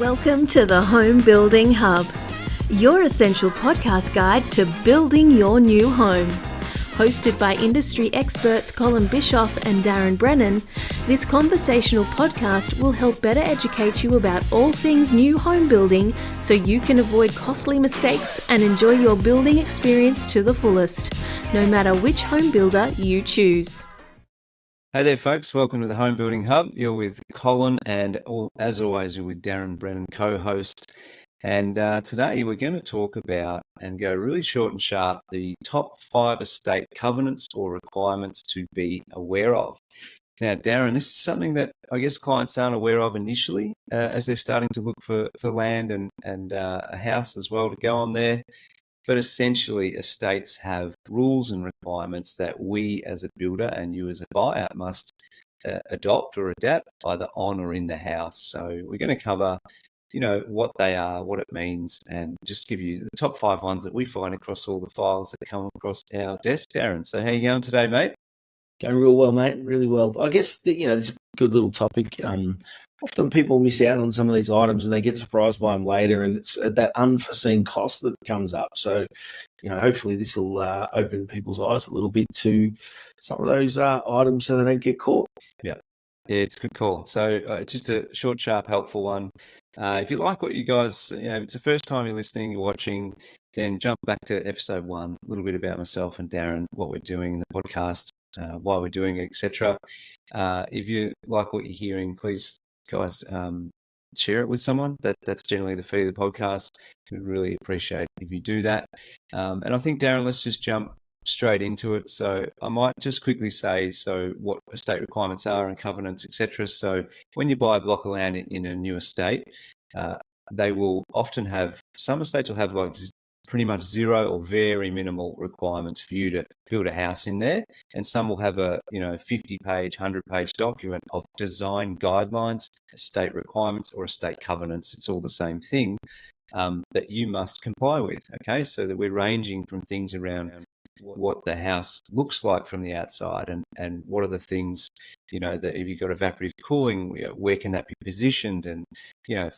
Welcome to the Home Building Hub, your essential podcast guide to building your new home. Hosted by industry experts Colin and Darren Brennan, this conversational podcast will help better educate you about all things new home building so you can avoid costly mistakes and enjoy your building experience to the fullest, no matter which home builder you choose. Hey there, folks. Welcome to the Home Building Hub. You're with Colin, and as always, you're with Darren Brennan, co-host. And today we're going to talk about and go really short and sharp the top 5 estate covenants or requirements to be aware of. Now, Darren, this is something that I guess clients aren't aware of initially as they're starting to look for land and a house as well to go on there. But essentially, estates have rules and requirements that we as a builder and you as a buyer must adopt or adapt either on or in the house. So we're going to cover, what they are, what it means, and just give you the top 5 ones that we find across all the files that come across our desk, Darren. So how are you going today, mate? Going real well, mate. Really well. I guess this is a good little topic. Often people miss out on some of these items and they get surprised by them later, and it's that unforeseen cost that comes up. So, hopefully this will open people's eyes a little bit to some of those items so they don't get caught. Yeah, it's a good call. So just a short, sharp, helpful one. If you like what you guys, if it's the first time you're listening, you're watching, then jump back to episode 1, a little bit about myself and Darren, what we're doing in the podcast, why we're doing it, etc. If you like what you're hearing, please, guys, share it with someone. That's generally the fee of the podcast. We'd really appreciate if you do that. And I think, Darren, let's just jump straight into it. So I might just quickly say, what estate requirements are and covenants, etc. So when you buy a block of land in a new estate, they will often have, some estates will have like pretty much zero or very minimal requirements for you to build a house in there. And some will have a 50-page, 100-page document of design guidelines, estate requirements, or estate covenants. It's all the same thing that you must comply with. Okay, so that we're ranging from things around what the house looks like from the outside and what are the things, that if you've got evaporative cooling, where can that be positioned, and,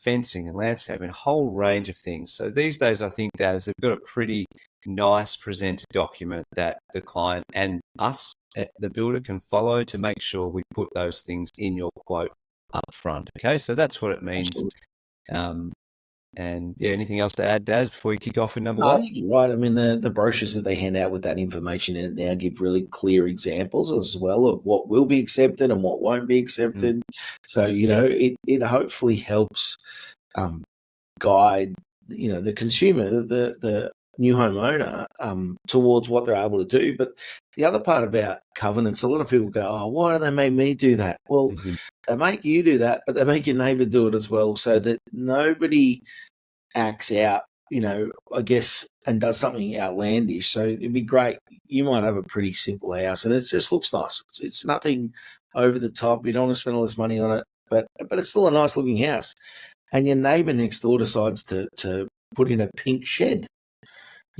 fencing and landscape and a whole range of things. So these days, I think, Daz, they've got a pretty nice presented document that the client and us, the builder, can follow to make sure we put those things in your quote up front. Okay, so that's what it means. And anything else to add, Daz, before we kick off in number 1? I think you're right. I mean, the brochures that they hand out with that information in it now give really clear examples as well of what will be accepted and what won't be accepted. So, it hopefully helps guide, the consumer, the new homeowner towards what they're able to do. But the other part about covenants, a lot of people go, oh, why do they make me do that? Well, they make you do that, but they make your neighbour do it as well, so that nobody acts out, I guess, and does something outlandish. So it'd be great. You might have a pretty simple house and it just looks nice. It's nothing over the top. You don't want to spend all this money on it, but it's still a nice looking house. And your neighbour next door decides to put in a pink shed,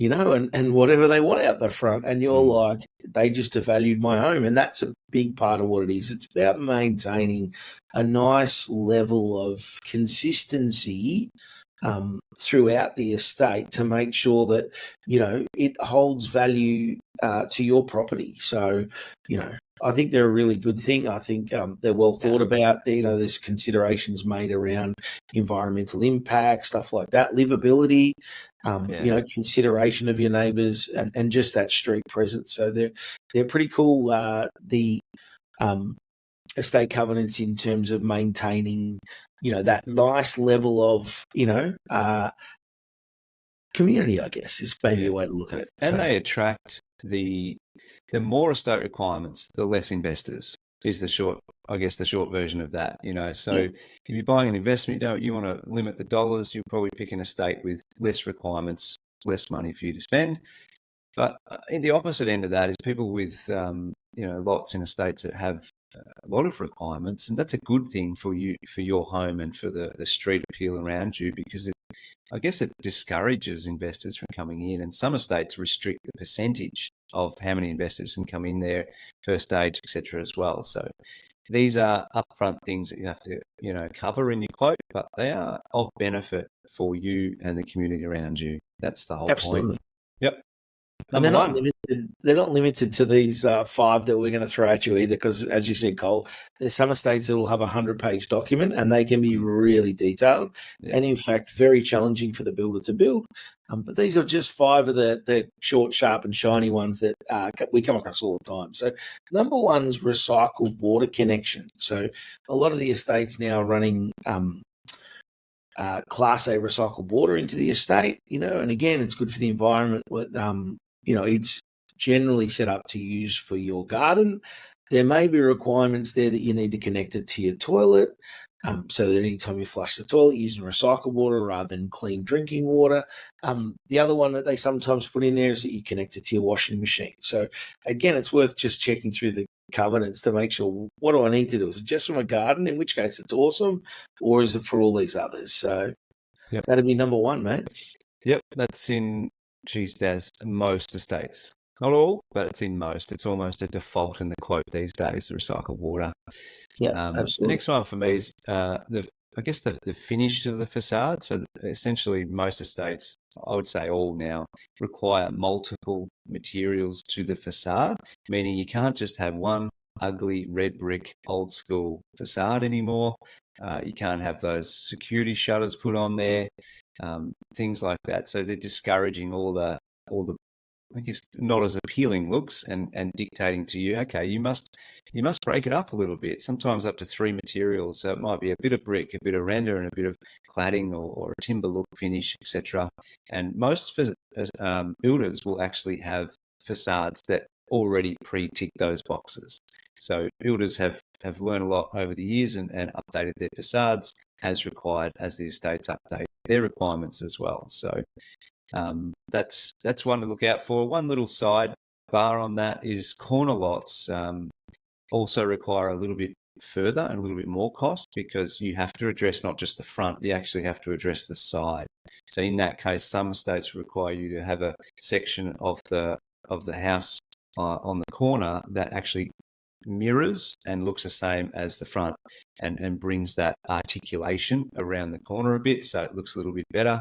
and whatever they want out the front. And you're like, they just devalued my home. And that's a big part of what it is. It's about maintaining a nice level of consistency throughout the estate to make sure that, it holds value to your property. So, I think they're a really good thing. I think they're well thought about. There's considerations made around environmental impact, stuff like that, livability, consideration of your neighbours, and just that street presence. So they're pretty cool. The estate covenants in terms of maintaining, that nice level of, community, I guess, is maybe a way to look at it. And they attract the more estate requirements, the less investors is the short version of that, So if you're buying an investment, you want to limit the dollars, you'll probably pick an estate with less requirements, less money for you to spend. But in the opposite end of that is people with, lots in estates that have a lot of requirements, and that's a good thing for you, for your home and for the street appeal around you, because I guess it discourages investors from coming in, and some estates restrict the percentage of how many investors can come in there, first stage, etc. as well. So these are upfront things that you have to, cover in your quote, but they are of benefit for you and the community around you. That's the whole point. Absolutely. Yep. And Number one. they're not limited to these 5 that we're going to throw at you either, because as you said, Cole, there's some estates that will have a 100-page document and they can be really detailed and in fact very challenging for the builder to build. But these are just 5 of the short, sharp and shiny ones that we come across all the time. So number 1 is recycled water connection. So a lot of the estates now are running Class A recycled water into the estate, and again, it's good for the environment. It's generally set up to use for your garden. There may be requirements there that you need to connect it to your toilet, so that anytime you flush the toilet using recycled water rather than clean drinking water. The other one that they sometimes put in there is that you connect it to your washing machine. So again, it's worth just checking through the covenants to make sure, what do I need to do? Is it just for my garden, in which case it's awesome, or is it for all these others? So that'd be number 1, mate. Yep, that's in, Des, most estates. Not all, but it's in most. It's almost a default in the quote these days, the recycled water. Yeah, The absolutely. next one for me is the finish to the facade. So essentially most estates, I would say all now, require multiple materials to the facade, meaning you can't just have one ugly red brick old school facade anymore. You can't have those security shutters put on there, things like that. So they're discouraging all the I guess not as appealing looks and dictating to you, okay, you must break it up a little bit, sometimes up to 3 materials. So it might be a bit of brick, a bit of render, and a bit of cladding or a timber look finish, etc. And most builders will actually have facades that already pre-tick those boxes. So builders have learned a lot over the years and updated their facades as required as the estates update their requirements as well. So that's one to look out for. One little side bar on that is corner lots also require a little bit further and a little bit more cost, because you have to address not just the front, you actually have to address the side. So in that case, some estates require you to have a section of the house on the corner that actually mirrors and looks the same as the front, and brings that articulation around the corner a bit, so it looks a little bit better.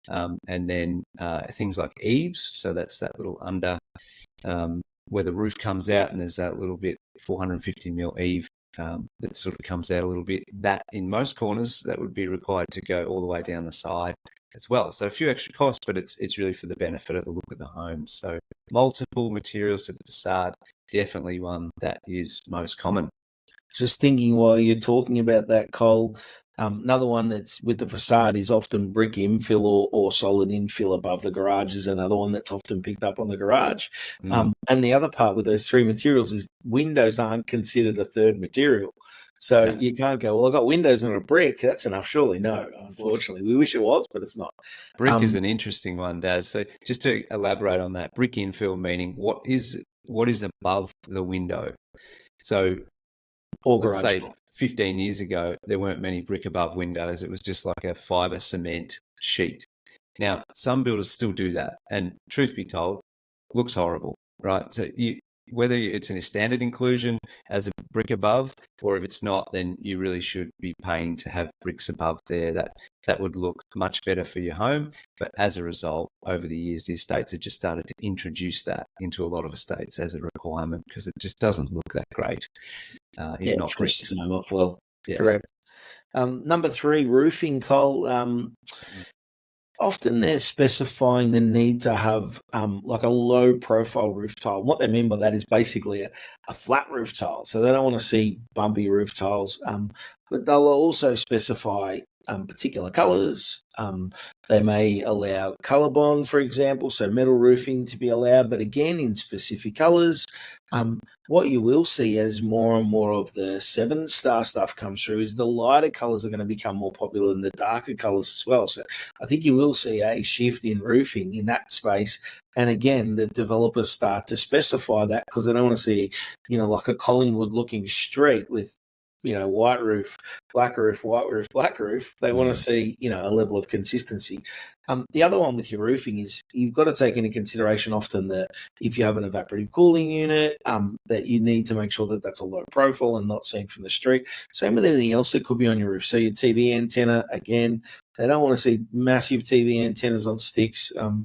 And then things like eaves, so that's that little under where the roof comes out, and there's that little bit 450mm eave that sort of comes out a little bit. That in most corners, that would be required to go all the way down the side as well. So a few extra costs, but it's really for the benefit of the look of the home. So multiple materials to the facade, definitely one that is most common. Just thinking while you're talking about that, Cole, another one that's with the facade is often brick infill or solid infill above the garage is another one that's often picked up on the garage. And the other part with those 3 materials is windows aren't considered a third material. So you can't go, well, I've got windows and a brick. That's enough. Surely no, unfortunately. We wish it was, but it's not. Brick is an interesting one, Daz. So just to elaborate on that, brick infill meaning what is above the window. So let's say 15 years ago, there weren't many brick above windows. It was just like a fiber cement sheet. Now, some builders still do that. And truth be told, looks horrible, right? So whether it's in a standard inclusion as a brick above, or if it's not, then you really should be paying to have bricks above there. That would look much better for your home. But as a result, over the years, the estates have just started to introduce that into a lot of estates as a requirement, because it just doesn't look that great. If not brick. Well, correct. Number 3, roofing, Cole. Often they're specifying the need to have like a low profile roof tile. What they mean by that is basically a flat roof tile. So they don't want to see bumpy roof tiles, but they'll also specify particular colours. They may allow colour bond, for example, so metal roofing to be allowed, but again in specific colours. What you will see as more and more of the 7-star stuff comes through is the lighter colours are going to become more popular than the darker colours as well. So I think you will see a shift in roofing in that space. And again, the developers start to specify that, because they don't want to see, like a Collingwood looking street with white roof, black roof, white roof, black roof. They want to see, a level of consistency. The other one with your roofing is you've got to take into consideration often that if you have an evaporative cooling unit, that you need to make sure that that's a low profile and not seen from the street. Same with anything else that could be on your roof. So your TV antenna, again, they don't want to see massive TV antennas on sticks, that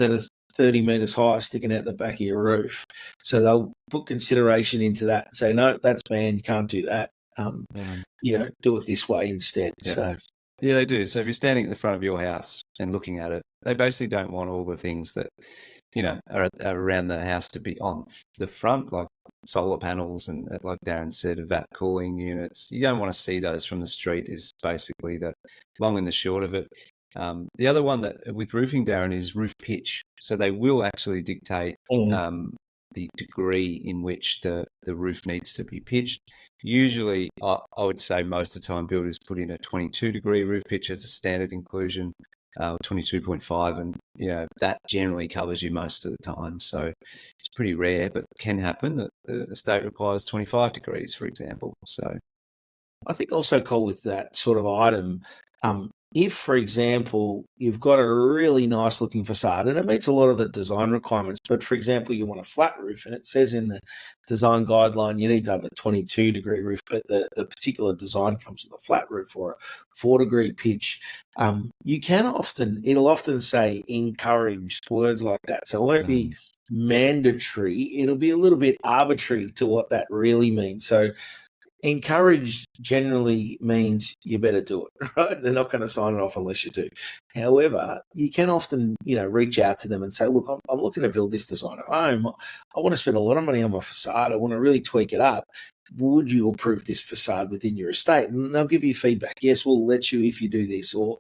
are 30 metres high sticking out the back of your roof. So they'll put consideration into that and say, no, that's banned, you can't do that. Do it this way instead. Yeah. So yeah, they do. So if you're standing at the front of your house and looking at it, they basically don't want all the things that, are around the house to be on the front, like solar panels and, like Darren said, evap cooling units. You don't want to see those from the street is basically the long and the short of it. The other one that with roofing, Darren, is roof pitch. So they will actually dictate the degree in which the roof needs to be pitched. Usually, I would say most of the time builders put in a 22-degree roof pitch as a standard inclusion, 22.5, and that generally covers you most of the time. So it's pretty rare, but can happen that the state requires 25 degrees, for example. So I think also, Cole, with that sort of item, if, for example, you've got a really nice looking facade and it meets a lot of the design requirements, but for example, you want a flat roof and it says in the design guideline you need to have a 22-degree roof, but the particular design comes with a flat roof or a 4-degree pitch, it'll often say encourage, words like that. So it won't be mandatory. It'll be a little bit arbitrary to what that really means. So encourage generally means you better do it, right? They're not going to sign it off unless you do. However, you can often, reach out to them and say, look, I'm looking to build this design at home. I want to spend a lot of money on my facade. I want to really tweak it up. Would you approve this facade within your estate? And they'll give you feedback. Yes, we'll let you if you do this. Or,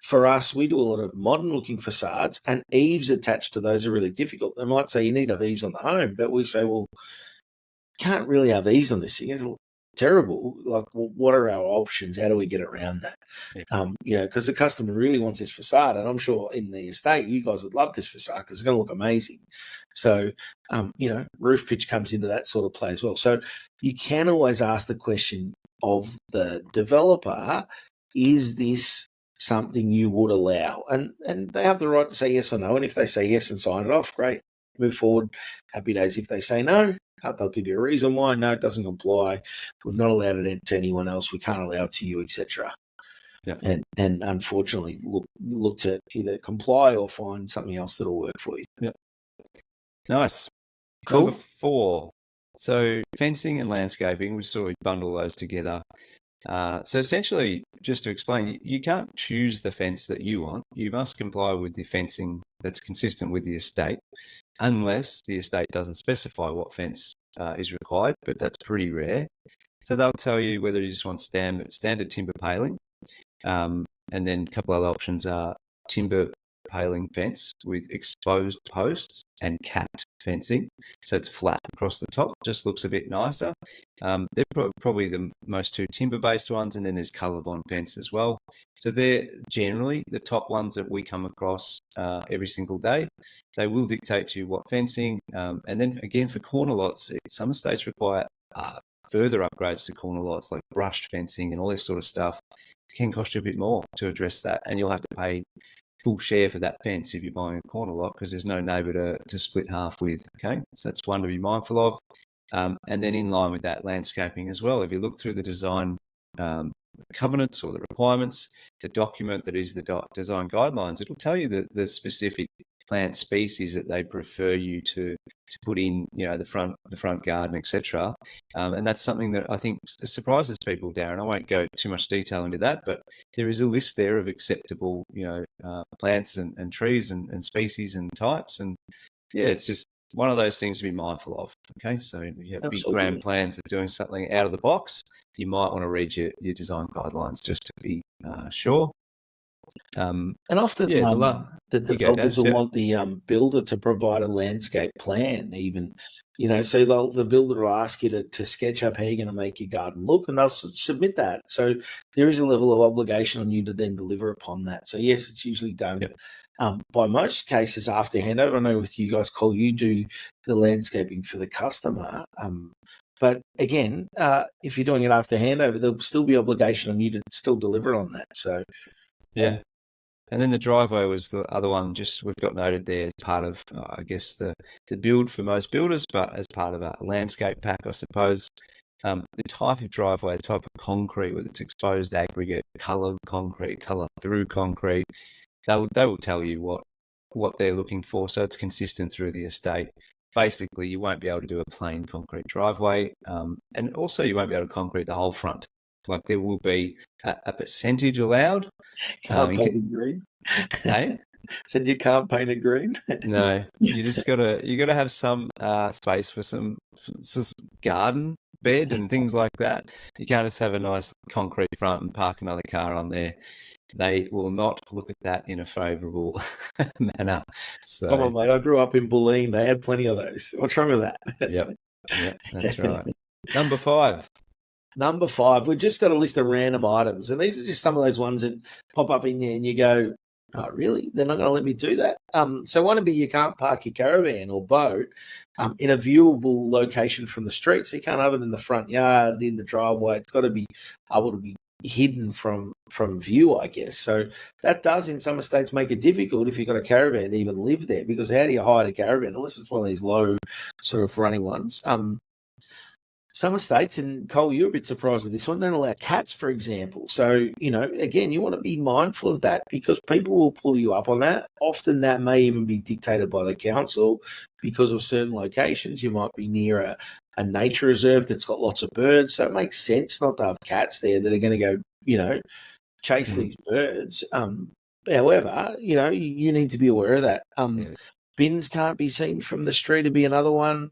for us, we do a lot of modern-looking facades, and eaves attached to those are really difficult. They might say you need to have eaves on the home, but we say, well, can't really have eaves on this thing. It's terrible. Like, well, what are our options? How do we get around that? Because the customer really wants this facade, and I'm sure in the estate you guys would love this facade because it's going to look amazing. So, roof pitch comes into that sort of play as well. So you can always ask the question of the developer, is this something you would allow? And they have the right to say yes or no. And if they say yes and sign it off, great, move forward, happy days. If they say no, they'll give you a reason why. No, it doesn't comply. We've not allowed it to anyone else. We can't allow it to you, etc. Yeah. And unfortunately, look to either comply or find something else that'll work for you. Yeah. Nice. Cool. Number 4. So fencing and landscaping, we sort of bundle those together. So essentially, just to explain, you can't choose the fence that you want. You must comply with the fencing that's consistent with the estate, unless the estate doesn't specify what fence is required, but that's pretty rare. So they'll tell you whether you just want standard timber paling, and then a couple other options are timber paling fence with exposed posts and capped fencing. So it's flat across the top, just looks a bit nicer. They're probably the most two timber-based ones, and then there's colour-bond fence as well. So they're generally the top ones that we come across every single day. They will dictate to you what fencing, and then again for corner lots, some estates require further upgrades to corner lots, like brushed fencing and all this sort of stuff. It can cost you a bit more to address that, and you'll have to pay full share for that fence if you're buying a corner lot because there's no neighbour to split half with. Okay, so that's one to be mindful of. And then in line with that, landscaping as well. If you look through the design covenants or the requirements, the document that is the design guidelines, it'll tell you the specific plant species that they prefer you to put in, the front garden, etc. And that's something that I think surprises people, Darren. I won't go too much detail into that, but there is a list there of acceptable, plants and trees and species and types. And yeah, it's just one of those things to be mindful of. Okay, so if you have big grand plans of doing something out of the box, you might want to read your design guidelines just to be sure. And often the developers will want the builder to provide a landscape plan even, so the builder will ask you to sketch up how you're going to make your garden look, and they'll submit that. So there is a level of obligation on you to then deliver upon that. So yes, it's usually done by most cases after handover. I know with you guys, Cole, you do the landscaping for the customer. But again, if you're doing it after handover, there'll still be obligation on you to still deliver on that. So, Yeah. And then the driveway was the other one, just we've got noted there as part of, I guess, the build for most builders, but as part of a landscape pack, I suppose. The type of driveway, the type of concrete, whether it's exposed aggregate, coloured concrete, colour through concrete, they will tell you what they're looking for, so it's consistent through the estate. Basically, you won't be able to do a plain concrete driveway, and also you won't be able to concrete the whole front. Like there will be a percentage allowed. can't paint it green. Hey? Said you can't paint it green. No, you gotta have some space for some garden bed and things like that. You can't just have a nice concrete front and park another car on there. They will not look at that in a favourable manner. Come on, So, mate. I grew up in Bulleen. They had plenty of those. What's wrong with that? yep, that's right. Number 5. Number 5, we've just got a list of random items, and these are just some of those ones that pop up in there, and you go, "Oh, really? They're not going to let me do that." So one would be you can't park your caravan or boat in a viewable location from the street. So you can't have it in the front yard, in the driveway. It's got to be able to be hidden from view, I guess. So that does, in some estates, make it difficult if you've got a caravan to even live there, because how do you hide a caravan unless it's one of these low sort of running ones? Some estates, and Cole, you're a bit surprised with this one, don't allow cats, for example. So, again, you want to be mindful of that because people will pull you up on that. Often that may even be dictated by the council because of certain locations. You might be near a nature reserve that's got lots of birds. So it makes sense not to have cats there that are going to go, chase these birds. However, you need to be aware of that. Bins can't be seen from the street to be another one.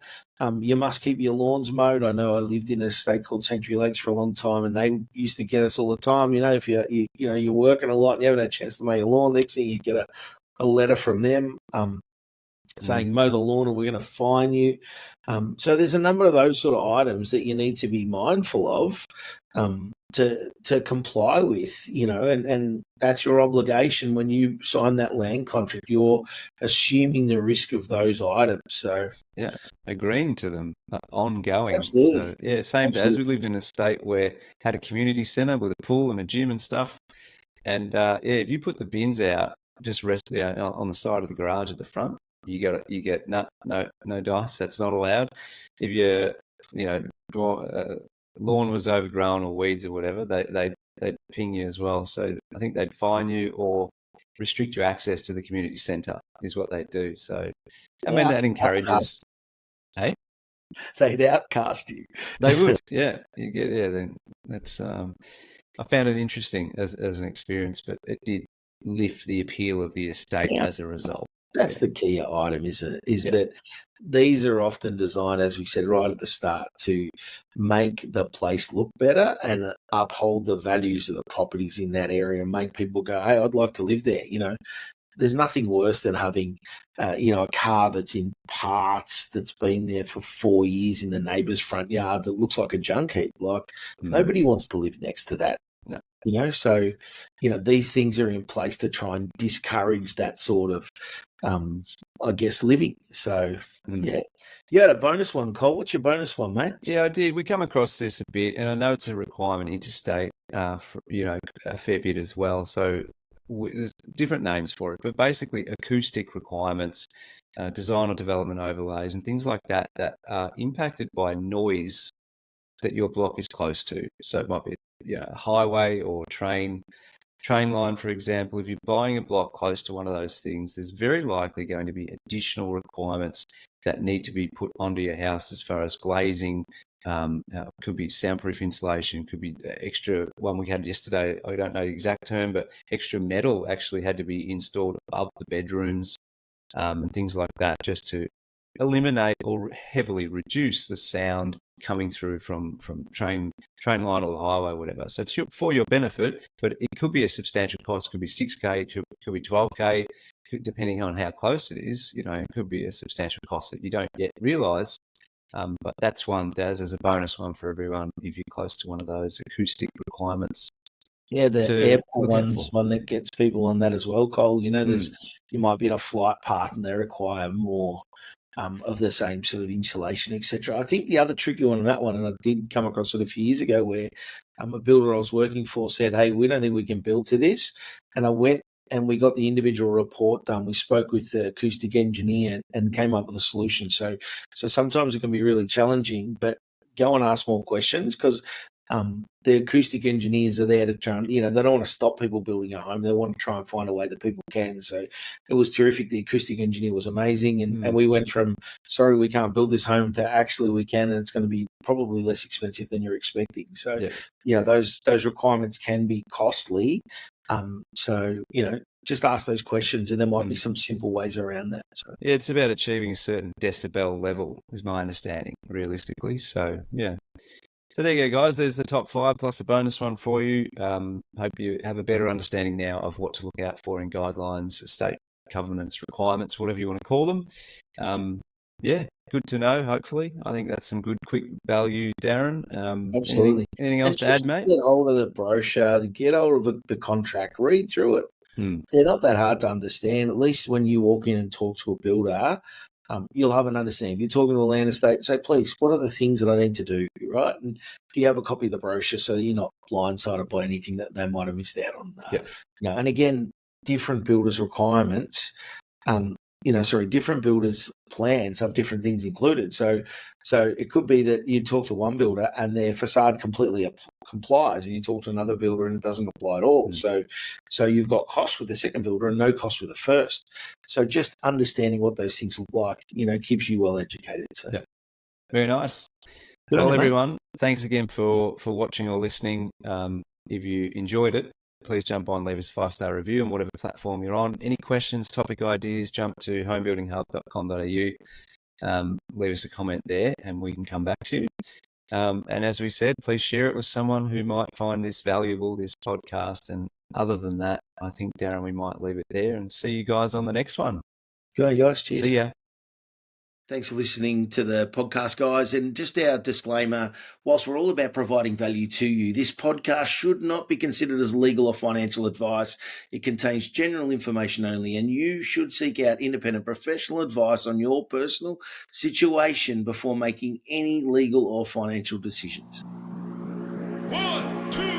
You must keep your lawns mowed. I know I lived in a state called Sanctuary Lakes for a long time, and they used to get us all the time. If you're working a lot and you haven't had a chance to mow your lawn, next thing you get a letter from them saying mow the lawn or we're going to fine you. So there's a number of those sort of items that you need to be mindful of to comply with, and that's your obligation when you sign that land contract. You're assuming the risk of those items. So yeah, agreeing to them ongoing. Absolutely. So same Absolutely. as we lived in a state where had a community centre with a pool and a gym and stuff. And if you put the bins out, just rest on the side of the garage at the front, you get no dice. That's not allowed. If lawn was overgrown or weeds or whatever, they'd ping you as well. So I think they'd fine you or restrict your access to the community centre is what they do. So that encourages. Hey, they'd outcast you. They would, yeah. Then that's. I found it interesting as an experience, but it did lift the appeal of the estate as a result. That's the key item, isn't it? Is that these are often designed, as we said right at the start, to make the place look better and uphold the values of the properties in that area and make people go, hey, I'd like to live there. There's nothing worse than having, a car that's in parts that's been there for 4 years in the neighbour's front yard that looks like a junk heap. Nobody wants to live next to that. No. So, these things are in place to try and discourage that sort of, living. So, yeah. You had a bonus one, Cole. What's your bonus one, mate? Yeah, I did. We come across this a bit, and I know it's a requirement interstate, a fair bit as well. So there's different names for it, but basically acoustic requirements, design or development overlays, and things like that are impacted by noise that your block is close to. So it might be a highway or train line, for example. If you're buying a block close to one of those things, there's very likely going to be additional requirements that need to be put onto your house as far as glazing. Could be soundproof insulation, could be extra one we had yesterday. I don't know the exact term, but extra metal actually had to be installed above the bedrooms and things like that, just to eliminate or heavily reduce the sound coming through from train line or the highway, whatever. So it's for your benefit, but it could be a substantial cost. It could be 6K, it could be 12K, depending on how close it is. It could be a substantial cost that you don't yet realise. But that's one, Daz, as a bonus one for everyone if you're close to one of those acoustic requirements. Yeah, the airport one's one that gets people on that as well, Cole. You might be in a flight path and they require more of the same sort of insulation, etc. I think the other tricky one on that one, and I did come across it a few years ago, where a builder I was working for said, "Hey, we don't think we can build to this," and I went and we got the individual report done. We spoke with the acoustic engineer and came up with a solution. So sometimes it can be really challenging, but go and ask more questions, because the acoustic engineers are there to try and, they don't want to stop people building a home. They want to try and find a way that people can. So it was terrific. The acoustic engineer was amazing. And we went from, sorry, we can't build this home, to actually we can, and it's going to be probably less expensive than you're expecting. So, those requirements can be costly. Just ask those questions, and there might be some simple ways around that. So. Yeah, it's about achieving a certain decibel level, is my understanding, realistically. So, yeah. So there you go, guys. There's the top 5 plus a bonus one for you. Hope you have a better understanding now of what to look out for in guidelines, state covenants, requirements, whatever you want to call them. Good to know, hopefully. I think that's some good, quick value, Darren. Absolutely. Anything else to add, mate? Get hold of the brochure, get hold of the contract, read through it. They're not that hard to understand. At least when you walk in and talk to a builder, you'll have an understanding. If you're talking to a land estate, say, please, what are the things that I need to do, right? And do you have a copy of the brochure so that you're not blindsided by anything that they might have missed out on? And again, different builders' requirements, different builders' plans have different things included. So it could be that you talk to one builder and their facade completely complies, and you talk to another builder and it doesn't apply at all. So you've got cost with the second builder and no cost with the first. So just understanding what those things look like, keeps you well educated. So. Very nice. Good well, on you, everyone, thanks again for watching or listening. If you enjoyed it, please jump on, leave us a 5-star review on whatever platform you're on. Any questions, topic ideas, jump to homebuildinghub.com.au. Leave us a comment there and we can come back to you. And as we said, please share it with someone who might find this valuable, this podcast. And other than that, I think, Darren, we might leave it there and see you guys on the next one. Good on you guys. Cheers. See ya. Thanks for listening to the podcast, guys. And just our disclaimer, whilst we're all about providing value to you, this podcast should not be considered as legal or financial advice. It contains general information only, and you should seek out independent professional advice on your personal situation before making any legal or financial decisions. 1, 2